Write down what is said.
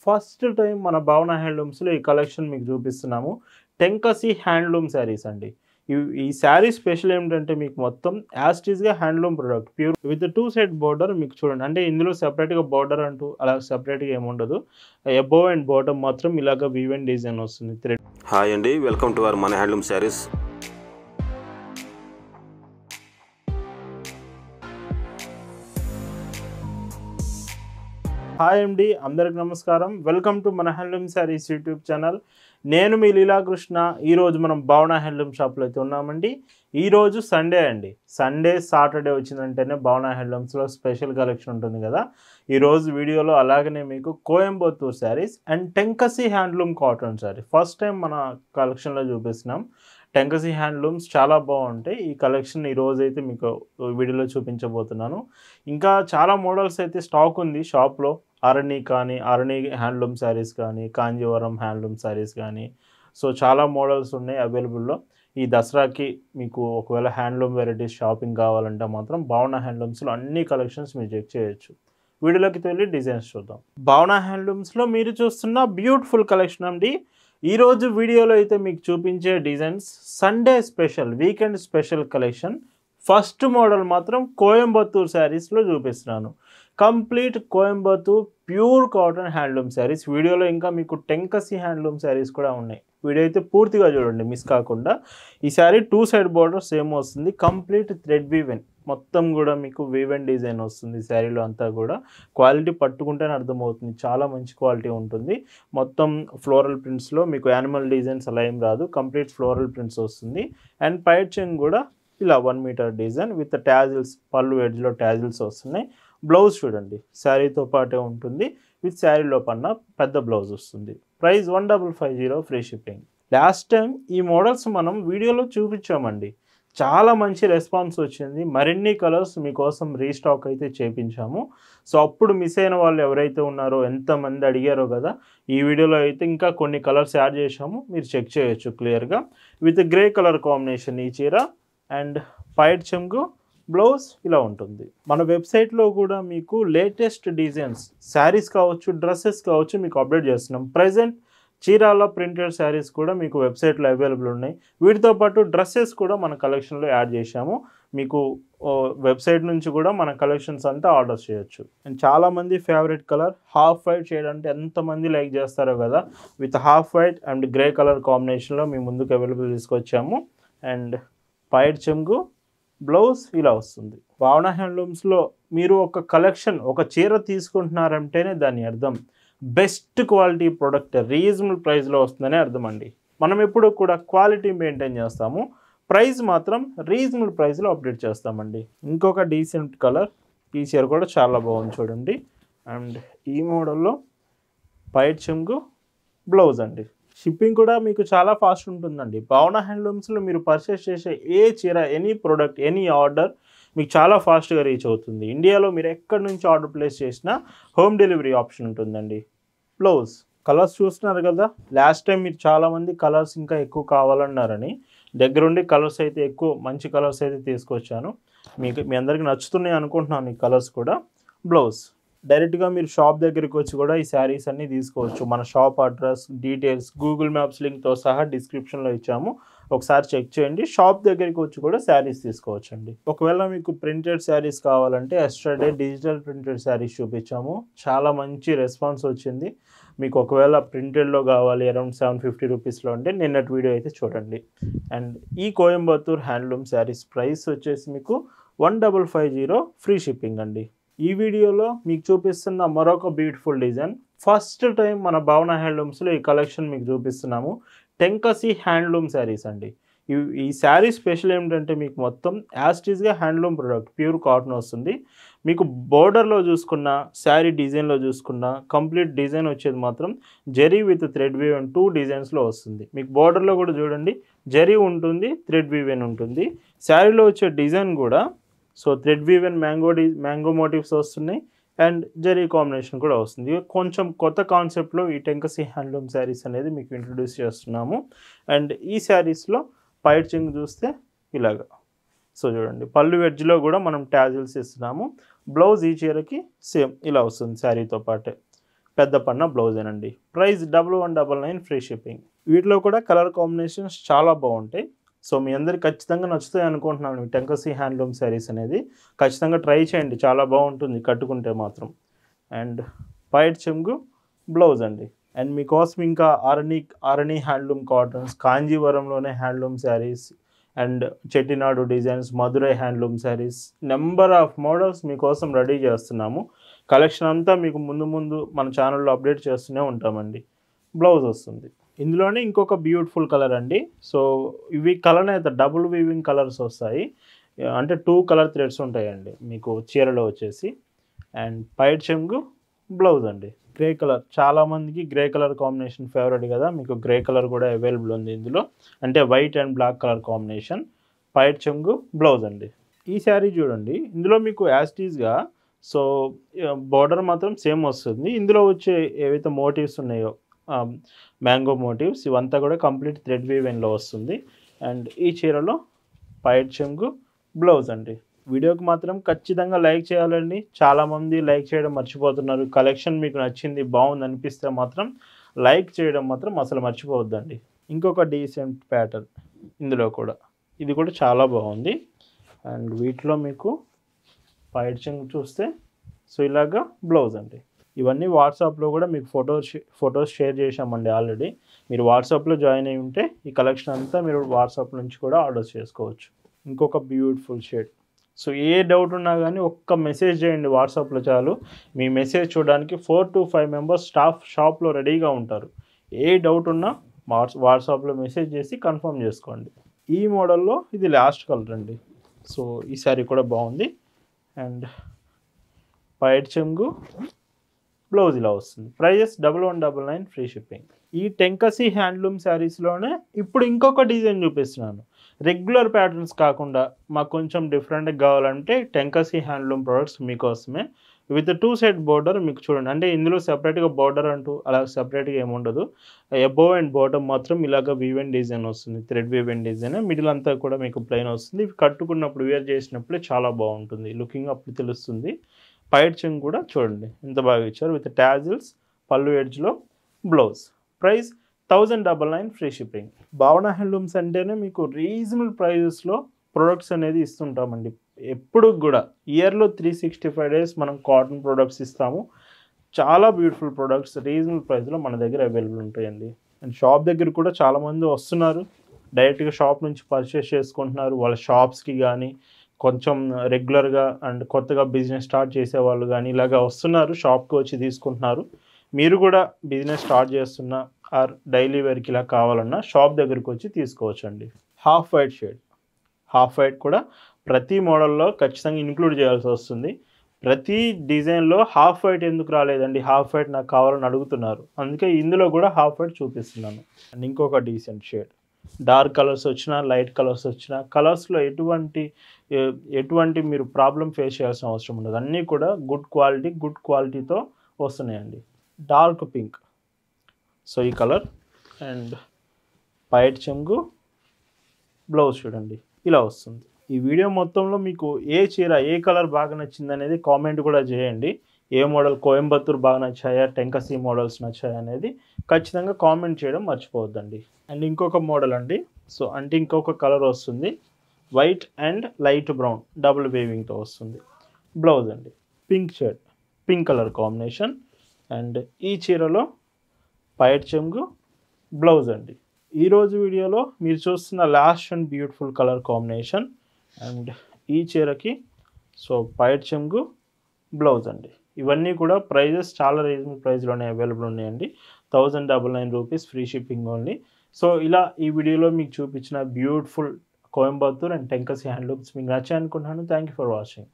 First time మన భావన హ్యాండ్లూమ్స్లో ఈ కలెక్షన్ మీకు చూపిస్తున్నాము. టెంకసి హ్యాండ్లూమ్ శారీస్ అండి. ఈ శారీ స్పెషల్ ఏమిటంటే మీకు మొత్తం యాజ్ ఇట్ ఈస్‌గా handloom product pure with 2 side border మీకు చూడండి. అంటే ఇందులో సెపరేట్‌గా బోర్డర్ అంటూ అలా సెపరేట్‌గా ఏముండదు. అబోవ్ అండ్ బాటమ్ మాత్రం ఇలాగ వీవ్ అండ్ డిజైన్ వస్తుంది థ్రెడ్. హాయ్ అండి, వెల్కమ్ టు అవర్ మన హ్యాండ్లూమ్ శారీస్. హాయ్ అండి, అందరికి నమస్కారం. వెల్కమ్ టు మన హ్యాండ్లూమ్ శారీస్ యూట్యూబ్ ఛానల్. నేను మీ లీలాకృష్ణ. ఈరోజు మనం భావన హ్యాండ్లూమ్ షాప్లో అయితే ఉన్నామండి. ఈరోజు సండే అండి. సండే సాటర్డే వచ్చిందంటేనే భావన హ్యాండ్లూమ్స్లో స్పెషల్ కలెక్షన్ ఉంటుంది కదా. ఈరోజు వీడియోలో అలాగనే మీకు Coimbatore saris and Tenkasi handloom cotton sari first time మన కలెక్షన్లో చూపిస్తున్నాం. టెంకసి హ్యాండ్లూమ్స్ చాలా బాగుంటాయి. ఈ కలెక్షన్ ఈరోజు అయితే మీకు వీడియోలో చూపించబోతున్నాను. ఇంకా చాలా మోడల్స్ అయితే స్టాక్ ఉంది షాప్లో. అరణి కానీ, అరణి హ్యాండ్లూమ్ శారీస్ కానీ, కాంజీవరం హ్యాండ్లూమ్ శారీస్ కానీ, సో చాలా మోడల్స్ ఉన్నాయి అవైలబుల్లో. ఈ దసరాకి మీకు ఒకవేళ హ్యాండ్లూమ్ వెరైటీస్ షాపింగ్ కావాలంటే మాత్రం భావన హ్యాండ్లూమ్స్లో అన్ని కలెక్షన్స్ మీరు చెక్ చేయొచ్చు. వీడియోలోకి వెళ్ళి డిజైన్స్ చూద్దాం. భావన హ్యాండ్లూమ్స్లో మీరు చూస్తున్న బ్యూటిఫుల్ కలెక్షన్ అండి. ఈరోజు వీడియోలో అయితే మీకు చూపించే designs Sunday special, weekend special collection. First model మాత్రం కోయంబత్తూర్ శారీస్లో చూపిస్తున్నాను. Complete Coimbatore pure cotton handloom saris. వీడియోలో ఇంకా మీకు టెంకసి హ్యాండ్లూమ్ శారీస్ కూడా ఉన్నాయి. వీడియో అయితే పూర్తిగా చూడండి మిస్ కాకుండా. ఈ శారీ 2 సైడ్ బార్డర్ సేమ్ వస్తుంది. కంప్లీట్ థ్రెడ్ వీవెన్ మొత్తం కూడా మీకు వీవెన్ డిజైన్ వస్తుంది శారీలో అంతా కూడా. క్వాలిటీ పట్టుకుంటేనే అర్థమవుతుంది, చాలా మంచి క్వాలిటీ ఉంటుంది. మొత్తం ఫ్లోరల్ ప్రింట్స్లో మీకు యానిమల్ డిజైన్స్ అలా ఏం రాదు, కంప్లీట్ ఫ్లోరల్ ప్రింట్స్ వస్తుంది. అండ్ పైట్ చెంగ్ కూడా ఇలా 1 మీటర్ డిజైన్ విత్ ట్యాజిల్స్, పళ్ళు ఎడ్జ్లో ట్యాజిల్స్ వస్తున్నాయి. బ్లౌజ్ చూడండి శారీతో పాటే ఉంటుంది, విత్ శారీలో పన్న పెద్ద బ్లౌజ్ వస్తుంది. Price 1550, free shipping. Last time ఈ మోడల్స్ మనం వీడియోలో చూపించామండి. చాలా మంచి రెస్పాన్స్ వచ్చింది. మరిన్ని కలర్స్ మీకోసం రీస్టాక్ అయితే చేయించాము. సో అప్పుడు మిస్ అయిన వాళ్ళు ఎవరైతే ఉన్నారో, ఎంతమంది అడిగారో కదా, ఈ వీడియోలో అయితే ఇంకా కొన్ని కలర్స్ యాడ్ చేసాము. మీరు చెక్ చేయొచ్చు క్లియర్గా. విత్ గ్రే కలర్ కాంబినేషన్ ఈ చీర అండ్ పైట్ చెంగు బ్లౌజ్ ఇలా ఉంటుంది. మన వెబ్సైట్లో కూడా మీకు లేటెస్ట్ డిజైన్స్ శారీస్ కావచ్చు, డ్రెస్సెస్ కావచ్చు మీకు అప్డేట్ చేస్తున్నాం. ప్రజెంట్ చీరాల ప్రింటెడ్ శారీస్ కూడా మీకు వెబ్సైట్లో అవైలబుల్ ఉన్నాయి. వీటితో పాటు డ్రెస్సెస్ కూడా మన కలెక్షన్లో యాడ్ చేశాము. మీకు వెబ్సైట్ నుంచి కూడా మన కలెక్షన్స్ అంతా ఆర్డర్ చేయొచ్చు. అండ్ చాలామంది favourite colour half white shade అంటే ఎంతమంది లైక్ చేస్తారో కదా, with half white and grey colour కాంబినేషన్లో మీ ముందుకు అవైలబుల్ తీసుకొచ్చాము. అండ్ పైట్ చెంగు బ్లౌజ్ ఇలా వస్తుంది. భావన హ్యాండ్లూమ్స్లో మీరు ఒక కలెక్షన్, ఒక చీర తీసుకుంటున్నారంటేనే దాని అర్థం బెస్ట్ క్వాలిటీ ప్రోడక్ట్ రీజనబుల్ ప్రైస్లో వస్తుందనే అర్థం అండి. మనం ఎప్పుడు కూడా క్వాలిటీ మెయింటైన్ చేస్తాము, ప్రైస్ మాత్రం రీజనబుల్ ప్రైస్లో అప్డేట్ చేస్తామండి. ఇంకొక డీసెంట్ కలర్, ఈ చీర కూడా చాలా బాగుంది చూడండి. అండ్ ఈ మోడల్లో పైట్ చెంగు బ్లౌజ్ అండి. షిప్పింగ్ కూడా మీకు చాలా ఫాస్ట్ ఉంటుందండి. భావన హ్యాండ్లూమ్స్లో మీరు పర్చేస్ చేసే ఏ చీర, ఎనీ ప్రోడక్ట్, ఎనీ ఆర్డర్ మీకు చాలా ఫాస్ట్గా రీచ్ అవుతుంది. ఇండియాలో మీరు ఎక్కడి నుంచి ఆర్డర్ ప్లేస్ చేసినా హోమ్ డెలివరీ ఆప్షన్ ఉంటుందండి. బ్లౌజ్ కలర్స్ చూస్తున్నారు కదా. లాస్ట్ టైం మీరు చాలామంది కలర్స్ ఇంకా ఎక్కువ కావాలన్నారని దగ్గరుండి కలర్స్ అయితే ఎక్కువ మంచి కలర్స్ అయితే తీసుకొచ్చాను. మీ అందరికీ నచ్చుతున్నాయి అనుకుంటున్నాను ఈ కలర్స్ కూడా. బ్లౌజ్ డైరెక్ట్గా మీరు షాప్ దగ్గరికి వచ్చి కూడా ఈ శారీస్ అన్నీ తీసుకోవచ్చు. మన shop address, details, Google maps లింక్తో సహా డిస్క్రిప్షన్లో ఇచ్చాము. ఒకసారి చెక్ చేయండి. షాప్ దగ్గరికి వచ్చి కూడా శారీస్ తీసుకోవచ్చండి. ఒకవేళ మీకు ప్రింటెడ్ శారీస్ కావాలంటే ఎస్టర్డే డిజిటల్ ప్రింటెడ్ శారీస్ చూపించాము. చాలా మంచి రెస్పాన్స్ వచ్చింది. మీకు ఒకవేళ ప్రింటెడ్లో కావాలి అరౌండ్ 750 రూపీస్లో అంటే నిన్నటి వీడియో అయితే చూడండి. అండ్ ఈ కోయంబత్తూర్ హ్యాండ్లూమ్ శారీస్ ప్రైస్ వచ్చేసి మీకు 1550, ఫ్రీ షిప్పింగ్ అండి. ఈ వీడియోలో మీకు చూపిస్తున్న మరొక బ్యూటిఫుల్ డిజైన్ ఫస్ట్ టైం మన భావన హ్యాండ్లూమ్స్లో ఈ కలెక్షన్ మీకు చూపిస్తున్నాము. టెంకసి హ్యాండ్లూమ్ శారీస్ అండి. ఈ శారీ స్పెషల్ ఏమిటంటే మీకు మొత్తం యాజ్ ఇట్ ఈస్‌గా హ్యాండ్లూమ్ ప్రొడక్ట్ ప్యూర్ కాటన్ వస్తుంది. మీకు బోర్డర్లో చూసుకున్న, శారీ డిజైన్లో చూసుకున్న కంప్లీట్ డిజైన్ వచ్చేది మాత్రం జరీ విత్ థ్రెడ్ వీవెన్ 2 డిజైన్స్లో వస్తుంది. మీకు బోర్డర్లో కూడా చూడండి జరీ ఉంటుంది, థ్రెడ్ వీవెన్ ఉంటుంది. శారీలో వచ్చే డిజైన్ కూడా so thread woven mango motifs వస్తున్నాయి అండ్ జరీ కాంబినేషన్ కూడా వస్తుంది. కొంచెం కొత్త కాన్సెప్ట్లో ఈ టెంకసి హ్యాండ్లూమ్ శారీస్ అనేది మీకు ఇంట్రడ్యూస్ చేస్తున్నాము. అండ్ ఈ శారీస్లో పైట్ చెంగు చూస్తే ఇలాగా సో చూడండి, పళ్ళు ఎడ్జ్లో కూడా మనం ట్యాజిల్స్ ఇస్తున్నాము. బ్లౌజ్ ఈ చీరకి సేమ్ ఇలా వస్తుంది శారీతో పాటే. పెద్ద పన్న బ్లౌజేనండి. Price 1199 free shipping. వీటిలో కూడా కలర్ కాంబినేషన్స్ చాలా బాగుంటాయి. సో మీ అందరికి ఖచ్చితంగా నచ్చుతాయి అనుకుంటున్నాను. టెంకసీ హ్యాండ్లూమ్ శారీస్ అనేది ఖచ్చితంగా ట్రై చేయండి, చాలా బాగుంటుంది కట్టుకుంటే మాత్రం. అండ్ పైట్ చెంగు బ్లౌజ్ అండి. అండ్ మీకోసం ఇంకా ఆరణి హ్యాండ్లూమ్ కాటన్స్, కాంజీవరంలోనే handloom saris and Chettinad designs, Madurai handloom saris, number of models మీకోసం రెడీ చేస్తున్నాము. కలెక్షన్ అంతా మీకు ముందు మన ఛానల్లో అప్డేట్ చేస్తూనే ఉంటామండి. బ్లౌజ్ వస్తుంది. ఇందులోనే ఇంకొక బ్యూటిఫుల్ కలర్ అండి. సో ఇవి కలర్ అయితే డబుల్ వీవింగ్ కలర్స్ వస్తాయి, అంటే 2 కలర్ థ్రెడ్స్ ఉంటాయండి మీకు చీరలో వచ్చేసి. అండ్ పైట్ చెంగు బ్లౌజ్ అండి. గ్రే కలర్, చాలామందికి గ్రే కలర్ కాంబినేషన్ ఫేవరెట్ కదా, మీకు గ్రే కలర్ కూడా అవైలబుల్ ఉంది ఇందులో, అంటే white and black colour combination. పైట్ చెంగు బ్లౌజ్ అండి. ఈ శారీ చూడండి, ఇందులో మీకు యాస్టీస్గా సో బార్డర్ మాత్రం సేమ్ వస్తుంది. ఇందులో వచ్చే ఏవైతే మోటివ్స్ ఉన్నాయో మ్యాంగో మోటివ్స్ ఇవంతా కూడా కంప్లీట్ థ్రెడ్ వీవెన్లో వస్తుంది. అండ్ ఈ చీరలో పైట్ చెంగు బ్లౌజ్ అండి. వీడియోకి మాత్రం ఖచ్చితంగా లైక్ చేయాలండి. చాలామంది లైక్ చేయడం మర్చిపోతున్నారు. కలెక్షన్ మీకు నచ్చింది, బాగుంది అనిపిస్తే మాత్రం లైక్ చేయడం మాత్రం అసలు మర్చిపోవద్దండి. ఇంకొక డీసెంట్ ప్యాటర్న్ ఇందులో కూడా, ఇది కూడా చాలా బాగుంది. అండ్ వీటిలో మీకు పైట్ చెంగు చూస్తే సో ఇలాగా బ్లౌజ్ అండి. ఇవన్నీ వాట్సాప్లో కూడా మీకు ఫొటోస్ షేర్ చేశామండి ఆల్రెడీ. మీరు వాట్సాప్లో జాయిన్ అయి ఉంటే ఈ కలెక్షన్ అంతా మీరు వాట్సాప్ నుంచి కూడా ఆర్డర్ చేసుకోవచ్చు. ఇంకొక బ్యూటిఫుల్ షేడ్. సో ఏ డౌట్ ఉన్నా కానీ ఒక్క మెసేజ్ చేయండి వాట్సాప్లో చాలు. మీ మెసేజ్ చూడడానికి 4 to 5 మెంబర్స్ స్టాఫ్ షాప్లో రెడీగా ఉంటారు. ఏ డౌట్ ఉన్నా వాట్సాప్లో మెసేజ్ చేసి కన్ఫర్మ్ చేసుకోండి. ఈ మోడల్లో ఇది లాస్ట్ కలర్ అండి. సో ఈ శారీ కూడా బాగుంది. అండ్ పైట్ చెంగు బ్లౌజ్ ఇలా వస్తుంది. Prices 1199 free shipping. ఈ టెంకసీ హ్యాండ్లూమ్ శారీస్లోనే ఇప్పుడు ఇంకొక డిజైన్ చూపిస్తున్నాను. రెగ్యులర్ ప్యాటర్న్స్ కాకుండా మాకు కొంచెం డిఫరెంట్గా కావాలంటే టెంకసీ హ్యాండ్లూమ్ ప్రొడక్ట్స్ మీకోసమే. విత్ 2 సైడ్ బోర్డర్ మీకు చూడండి, అంటే ఇందులో సెపరేట్గా బోర్డర్ అంటూ అలా సెపరేట్గా ఏముండదు. అబోవ్ అండ్ బాటమ్ మాత్రం ఇలాగ వీవెన్ డిజైన్ వస్తుంది, థ్రెడ్ వీవెన్ డిజైన్. మిడిల్ అంతా కూడా మీకు ప్లెయిన్ వస్తుంది. ఇవి కట్టుకున్నప్పుడు వేర్ చేసినప్పుడే చాలా బాగుంటుంది, లుకింగ్ అప్పుడు తెలుస్తుంది. పైట్ చెంగు కూడా చూడండి ఎంత బాగా ఇచ్చారు, విత్ టాజిల్స్, పళ్ళు ఎడ్జ్లో బ్లౌజ్. Price 1099 free shipping. భావన హ్యాండ్లూమ్స్ అంటేనే మీకు రీజనబుల్ ప్రైజెస్లో ప్రొడక్ట్స్ అనేది ఇస్తుంటామండి. ఎప్పుడు కూడా ఇయర్లో 365 డేస్ మనం కాటన్ ప్రొడక్ట్స్ ఇస్తాము. చాలా బ్యూటిఫుల్ ప్రొడక్ట్స్ రీజనబుల్ ప్రైస్లో మన దగ్గర అవైలబుల్ ఉంటాయండి. అండ్ షాప్ దగ్గర కూడా చాలామంది వస్తున్నారు, డైరెక్ట్గా షాప్ నుంచి పర్చేస్ చేసుకుంటున్నారు. వాళ్ళ షాప్స్కి కానీ కొంచెం రెగ్యులర్గా అండ్ కొత్తగా బిజినెస్ స్టార్ట్ చేసేవాళ్ళు కానీ ఇలాగా వస్తున్నారు, షాప్కి వచ్చి తీసుకుంటున్నారు. మీరు కూడా బిజినెస్ స్టార్ట్ చేస్తున్నా ఆర్ డైలీ వేర్కి ఇలా కావాలన్నా షాప్ దగ్గరికి వచ్చి తీసుకోవచ్చండి. Half white shade, half white కూడా ప్రతి మోడల్లో ఖచ్చితంగా ఇంక్లూడ్ చేయాల్సి వస్తుంది. ప్రతి డిజైన్లో హాఫ్ వైట్ ఎందుకు రాలేదండి, హాఫ్ వైట్ నాకు కావాలని అడుగుతున్నారు, అందుకే ఇందులో కూడా హాఫ్ వైట్ చూపిస్తున్నాను. అండ్ ఇంకొక డీసెంట్ షేడ్, డార్క్ కలర్స్ వచ్చినా లైట్ కలర్స్ వచ్చినా కలర్స్లో ఎటువంటి మీరు ప్రాబ్లం ఫేస్ చేయాల్సిన అవసరం ఉండదు. అన్నీ కూడా గుడ్ క్వాలిటీతో వస్తున్నాయండి. డార్క్ పింక్, సో ఈ కలర్. అండ్ పైట్ చెంగు బ్లౌజ్ చూడండి ఇలా వస్తుంది. ఈ వీడియో మొత్తంలో మీకు ఏ చీర ఏ కలర్ బాగా నచ్చింది అనేది కామెంట్ కూడా చేయండి. ఏ మోడల్ కోయంబత్తూర్ బాగా నచ్చాయా, టెంకసీ మోడల్స్ నచ్చాయా అనేది ఖచ్చితంగా కామెంట్ చేయడం మర్చిపోవద్దండి. అండ్ ఇంకొక మోడల్ అండి, సో అంటే ఇంకొక కలర్ వస్తుంది, white and light brown double వేవింగ్తో వస్తుంది. బ్లౌజ్ అండి pink shade, pink colour combination. And ఈ చీరలో పైట్ చెంగు బ్లౌజ్ అండి. ఈరోజు వీడియోలో మీరు చూస్తున్న last and beautiful colour combination. And ఈ చీరకి సో పైట్ చెంగు బ్లౌజ్ అండి. ఇవన్నీ కూడా ప్రైజెస్ చాలా రీజనబుల్ ప్రైస్లోనే అవైలబుల్ ఉన్నాయండి. 1099 rupees free shipping only. So ఇలా ఈ వీడియోలో మీకు చూపించిన బ్యూటిఫుల్ కోయంబత్తూర్ అండ్ టెంకసీ హ్యాండ్లూమ్స్ మీకు నచ్చాయి అనుకుంటున్నాను. Thank you for watching.